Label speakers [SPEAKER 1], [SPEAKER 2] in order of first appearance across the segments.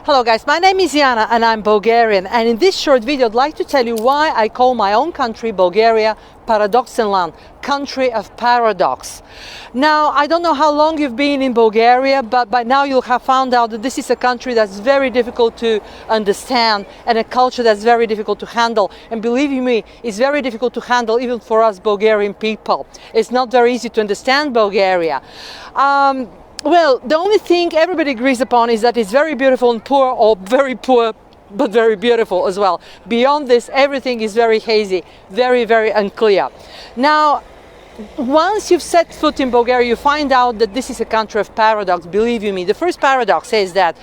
[SPEAKER 1] Hello guys, my name is Yana and I'm Bulgarian, and in this short video I'd like to tell you why I call my own country Bulgaria paradoxen land, country of paradox. Now, I don't know how long you've been in Bulgaria, but by now you'll have found out that this is a country that's very difficult to understand and a culture that's very difficult to handle. And believe you me, it's very difficult to handle even for us Bulgarian people. It's not very easy to understand Bulgaria. Well, the only thing everybody agrees upon is that it's very beautiful and poor, or very poor but very beautiful as well. Beyond this, everything is very hazy, very unclear. Now, once you've set foot in Bulgaria, you find out that this is a country of paradox. Believe you me, the first paradox is that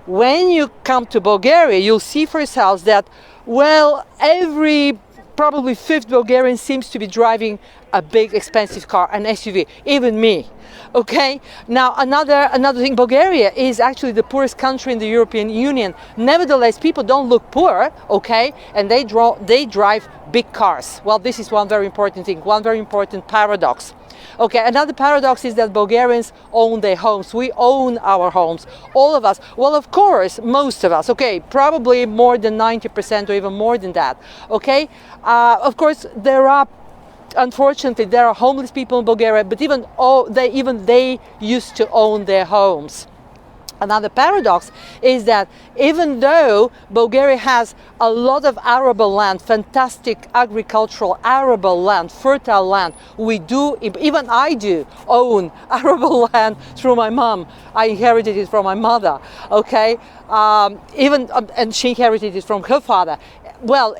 [SPEAKER 1] when you come to Bulgaria, you'll see for yourselves that, well, every probably fifth Bulgarian seems to be driving a big expensive car, an SUV, even me. Okay, now another thing, Bulgaria is actually the poorest country in the European Union. Nevertheless, people don't look poor, okay, and they drive big cars. Well, this is one very important thing, one very important paradox. Okay, another paradox is that Bulgarians own their homes. We own our homes, all of us. Well, of course, most of us, okay, probably more than 90% or even more than that, okay. Of course, unfortunately, there are homeless people in Bulgaria, but even they used to own their homes. Another paradox is that even though Bulgaria has a lot of arable land, fantastic agricultural arable land, fertile land, even I do own arable land through my mom. I inherited it from my mother, okay? And she inherited it from her father. Well,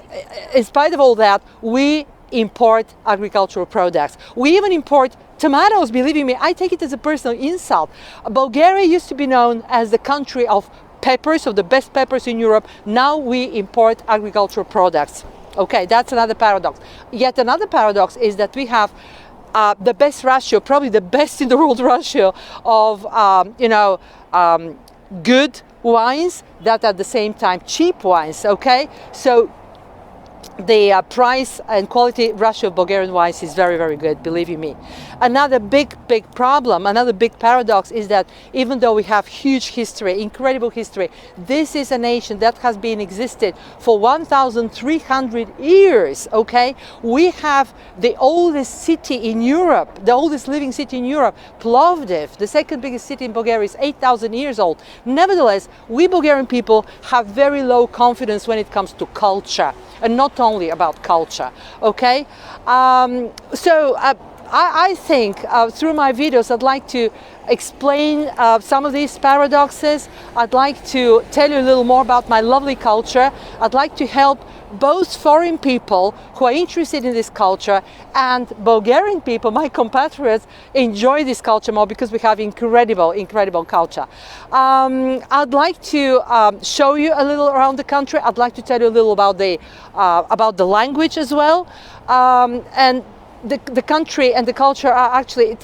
[SPEAKER 1] in spite of all that, we import agricultural products. We even import tomatoes, believe me, I take it as a personal insult. Bulgaria used to be known as the country of peppers, of the best peppers in Europe. Now we import agricultural products. Okay, that's another paradox. Yet another paradox is that we have the best ratio, probably the best in the world ratio of, good wines that at the same time cheap wines, okay? So the price and quality ratio of Bulgarian wines is very good, believe you me. Another big problem, another big paradox is that even though we have huge history, incredible history, this is a nation that has been existed for 1,300 years, okay? We have the oldest city in Europe, the oldest living city in Europe, Plovdiv, the second biggest city in Bulgaria, is 8,000 years old. Nevertheless, we Bulgarian people have very low confidence when it comes to culture, and not only about culture, okay? I think through my videos I'd like to explain some of these paradoxes. I'd like to tell you a little more about my lovely culture. I'd like to help both foreign people who are interested in this culture and Bulgarian people, my compatriots, enjoy this culture more because we have incredible culture. I'd like to show you a little around the country. I'd like to tell you a little about the language as well. And the country and the culture are actually,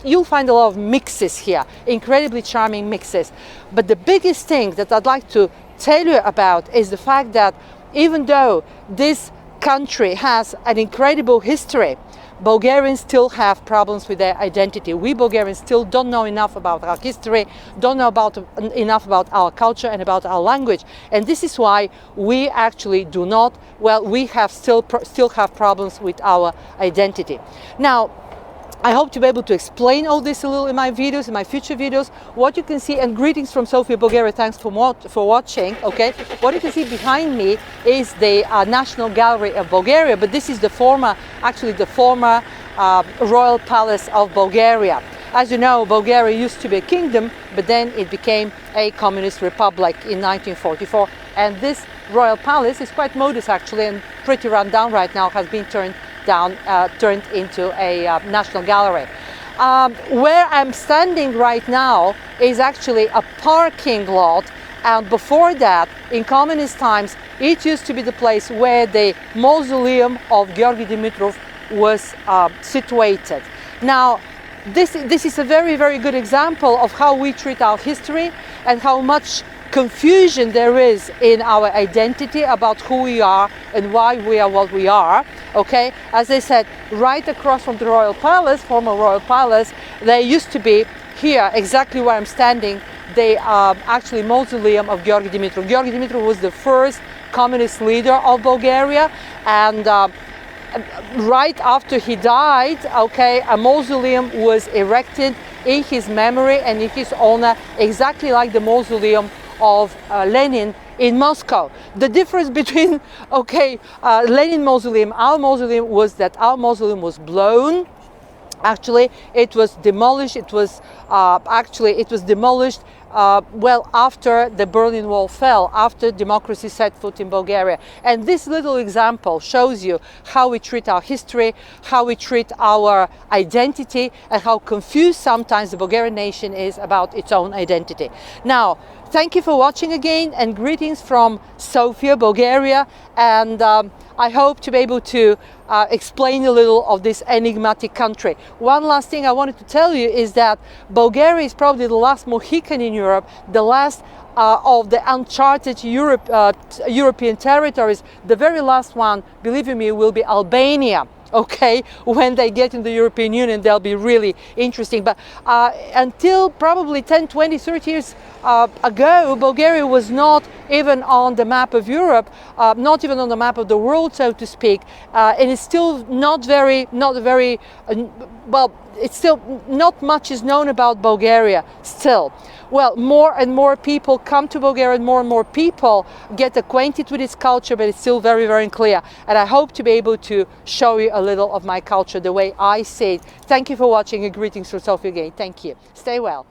[SPEAKER 1] you'll find a lot of mixes here, incredibly charming mixes. But the biggest thing that I'd like to tell you about is the fact that even though this country has an incredible history, Bulgarians still have problems with their identity. We Bulgarians still don't know enough about our history, don't know enough about our culture and about our language. And this is why we actually we still have problems with our identity. Now, I hope to be able to explain all this a little in my videos, in my future videos. What you can see, and greetings from Sofia, Bulgaria, thanks for watching, okay? What you can see behind me is the National Gallery of Bulgaria, but this is the former Royal Palace of Bulgaria. As you know, Bulgaria used to be a kingdom, but then it became a communist republic in 1944. And this Royal Palace is quite modest actually, and pretty run down right now, has been turned into a national gallery. Where I'm standing right now is actually a parking lot, and before that, in communist times, it used to be the place where the mausoleum of Georgy Dimitrov was situated. Now, this is a very good example of how we treat our history and how much confusion there is in our identity about who we are and why we are what we are. Okay, as I said, right across from the Royal Palace, former Royal Palace, there used to be here, exactly where I'm standing, the actually mausoleum of Georgi Dimitrov. Georgi Dimitrov was the first communist leader of Bulgaria, and right after he died, okay, a mausoleum was erected in his memory and in his honor, exactly like the mausoleum of Lenin in Moscow. The difference between, okay, Lenin Mausoleum, our mausoleum, was that our mausoleum was blown. Actually, it was demolished. It was demolished well after the Berlin Wall fell, after democracy set foot in Bulgaria. And this little example shows you how we treat our history, how we treat our identity, and how confused sometimes the Bulgarian nation is about its own identity. Now, thank you for watching again, and greetings from Sofia, Bulgaria, and I hope to be able to explain a little of this enigmatic country. One last thing I wanted to tell you is that Bulgaria is probably the last Mohican in Europe, the last of the uncharted European territories. The very last one, believe you me, will be Albania. Okay, when they get in the European Union, they'll be really interesting. But until probably 10, 20, 30 years ago, Bulgaria was not even on the map of Europe, not even on the map of the world, so to speak. And it's still not very, well, it's still not much is known about Bulgaria still. Well, more and more people come to Bulgaria, and more people get acquainted with its culture, but it's still very, very unclear. And I hope to be able to show you a little of my culture, the way I see it. Thank you for watching, and greetings from Sofia again. Thank you. Stay well.